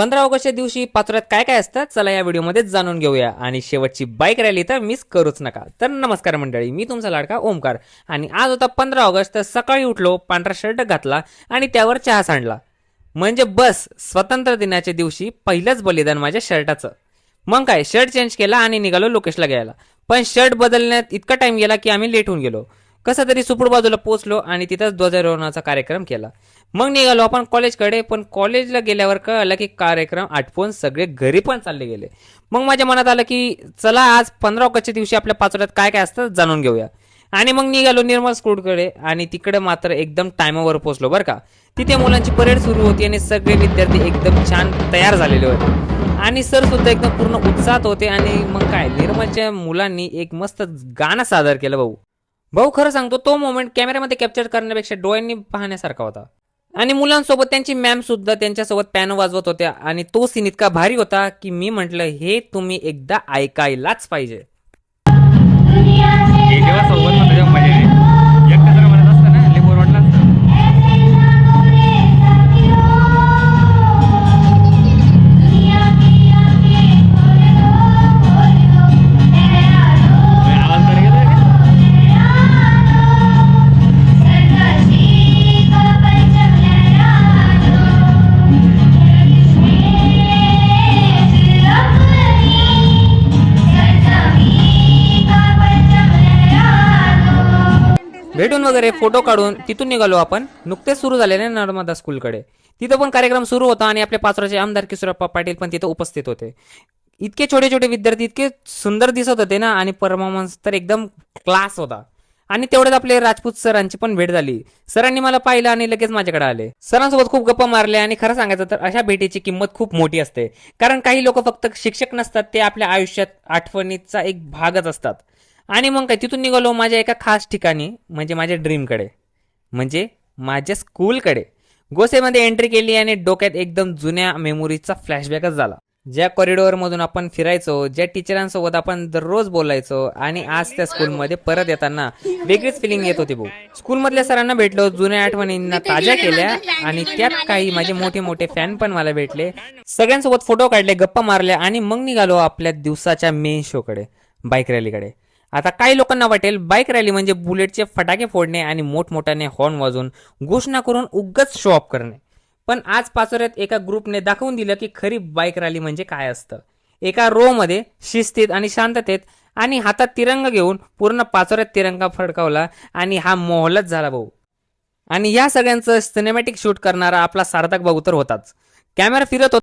15 ऑगस्टच्या दिवशी पाचोऱ्यात काय काय असतं चला या व्हिडिओमध्ये जाणून घेऊया. आणि शेवटची बाईक रॅली तर मिस करूच नका. तर नमस्कार मंडळी, मी तुमचा लाडका ओमकार आणि आज होता 15 ऑगस्ट. तर सकाळी उठलो, पांढरा शर्ट घातला आणि त्यावर चहा सांडला. म्हणजे बस स्वतंत्र दिनाच्या दिवशी पहिलंच बलिदान माझ्या शर्टाचं. मग काय शर्ट चेंज केला आणि निघालो लोकेशला घ्यायला. पण शर्ट बदलण्यात इतका टाइम गेला की आम्ही लेट होऊन गेलो. कसं तरी सुपूर बाजूला पोहोचलो आणि तिथंच ध्वजारोहणाचा कार्यक्रम केला. मग निघालो आपण कॉलेजकडे. पण कॉलेजला गेल्यावर कळलं की कार्यक्रम आटपून सगळे घरी पण चालले गेले. मग माझ्या मनात आलं की चला आज 15 ऑगस्टच्या दिवशी आपल्या पाचोऱ्यात काय काय असतं जाणून घेऊया. आणि मग निघालो निर्मल स्कूलकडे आणि तिकडे मात्र एकदम टायमावर पोहोचलो बरं का. तिथे मुलांची परेड सुरू होती आणि सगळे विद्यार्थी एकदम छान तयार झालेले होते आणि सर सुद्धा एकदम पूर्ण उत्साहात होते. आणि मग काय निर्मलच्या मुलांनी एक मस्त गाणं सादर केलं. भाऊ खरं सांगतो, तो मोमेंट कॅमेऱ्यामध्ये कॅप्चर करण्यापेक्षा डोळ्यांनी पाहण्यासारखा होता. आणि मुलांसोबत त्यांची मॅम सुद्धा त्यांच्यासोबत पियानो वाजवत होत्या आणि तो सीन इतका भारी होता की मी म्हटलं हे तुम्ही एकदा ऐकायलाच पाहिजे. जेव्हा सोबत ना त्याच्या मजा नाही एकटं जर म्हणत असतं ना लय बोर वाटलं असतं. आवाज तर गेला का? भेटून वगैरे फोटो काढून तिथून निघालो आपण नुकतेच सुरू झालेल्या नर्मदा स्कूलकडे. तिथं पण कार्यक्रम सुरू होता आणि आपले पाचोऱ्याचे आमदार किशोरप्पा पाटील पण तिथं उपस्थित होते. इतके छोटे छोटे विद्यार्थी इतके सुंदर दिसत होते ना आणि परफॉर्मन्स तर एकदम क्लास होता. आणि तेवढ्यात आपले राजपूत सरांची पण भेट झाली. सरांनी मला पाहिलं आणि लगेच माझ्याकडे आले. सरांसोबत खूप गप्पा मारल्या आणि खरं सांगायचं तर अशा भेटीची किंमत खूप मोठी असते. कारण काही लोक फक्त शिक्षक नसतात, ते आपल्या आयुष्यात आठवणीचा एक भागच असतात. आणि मग काय तिथून निघालो माझ्या एका खास ठिकाणी, म्हणजे माझ्या ड्रीमकडे, म्हणजे माझ्या स्कूलकडे. गोसेमध्ये एंट्री केली आणि डोक्यात एकदम जुन्या मेमोरीजचा फ्लॅशबॅकच झाला. ज्या कॉरिडॉर मधून आपण फिरायचो, ज्या टीचरांसोबत आपण दररोज बोलायचो आणि आज त्या स्कूलमध्ये परत येताना वेगळीच फिलिंग येत होती भाऊ. स्कूलमधल्या सरांना भेटलो, जुन्या आठवणींना ताज्या केल्या आणि त्यात काही माझे मोठे मोठे फॅन पण मला भेटले. सगळ्यांसोबत फोटो काढले, गप्पा मारल्या आणि मग निघालो आपल्या दिवसाच्या मेन शोकडे, बाईक रॅलीकडे. आता काही लोकांना वाटेल बाईक रॅली म्हणजे बुलेटचे फटाके फोडणे आणि मोठमोठ्याने हॉर्न वाजवून घोषणा करून उगाच शो ऑफ करणे. पण आज पाचोऱ्यात एका ग्रुपने दाखवून दिलं की खरी बाईक रॅली म्हणजे काय असतं. एका रो मध्ये शिस्तीत आणि शांततेत आणि हातात तिरंगा घेऊन पूर्ण पाचोऱ्यात तिरंगा फडकावला आणि हा मोहलच झाला भाऊ. आणि या सगळ्यांचं सिनेमॅटिक शूट करणारा आपला सार्थक भाऊ तर होताच. कॅमेरा फिरत होता